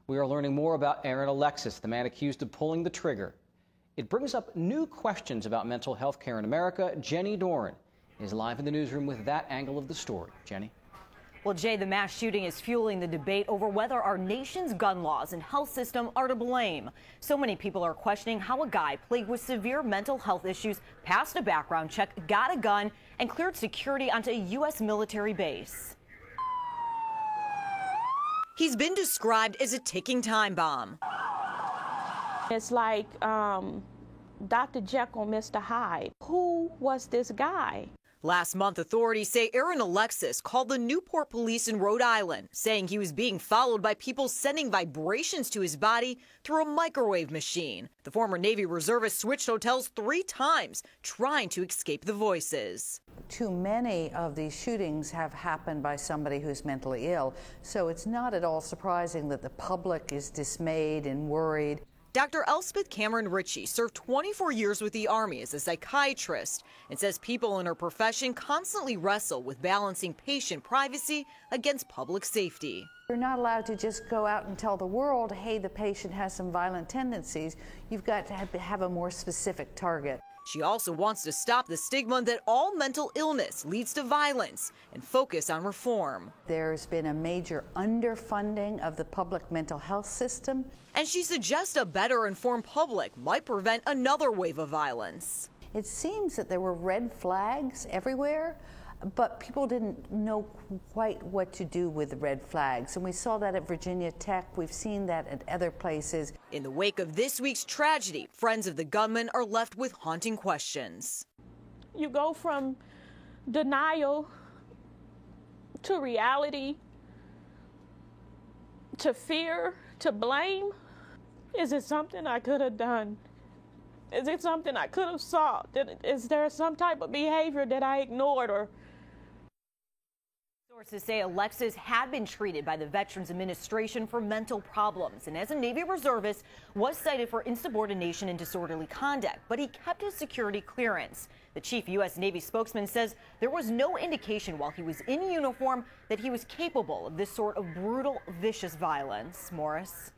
We are learning more about Aaron Alexis, the man accused of pulling the trigger. It brings up new questions about mental health care in America. Jenny Doran is live in the newsroom with that angle of the story. Jenny? Well, Jay, the mass shooting is fueling the debate over whether our nation's gun laws and health system are to blame. So many people are questioning how a guy plagued with severe mental health issues passed a background check, got a gun, and cleared security onto a U.S. military base. He's been described as a ticking time bomb. It's like Dr. Jekyll, Mr. Hyde. Who was this guy? Last month, authorities say Aaron Alexis called the Newport police in Rhode Island, saying he was being followed by people sending vibrations to his body through a microwave machine. The former Navy reservist switched hotels 3 times, trying to escape the voices. Too many of these shootings have happened by somebody who's mentally ill, so it's not at all surprising that the public is dismayed and worried. Dr. Elspeth Cameron Ritchie served 24 years with the Army as a psychiatrist and says people in her profession constantly wrestle with balancing patient privacy against public safety. You're not allowed to just go out and tell the world, hey, the patient has some violent tendencies. You've got to have a more specific target. She also wants to stop the stigma that all mental illness leads to violence and focus on reform. There's been a major underfunding of the public mental health system. And she suggests a better informed public might prevent another wave of violence. It seems that there were red flags everywhere, but people didn't know quite what to do with the red flags. And we saw that at Virginia Tech. We've seen that at other places. In the wake of this week's tragedy, friends of the gunman are left with haunting questions. You go from denial to reality to fear to blame. Is it something I could have done? Is it something I could have saw? Is there some type of behavior that I ignored or? Sources say Alexis had been treated by the Veterans Administration for mental problems and as a Navy reservist was cited for insubordination and disorderly conduct, but he kept his security clearance. The chief U.S. Navy spokesman says there was no indication while he was in uniform that he was capable of this sort of brutal, vicious violence. Morris?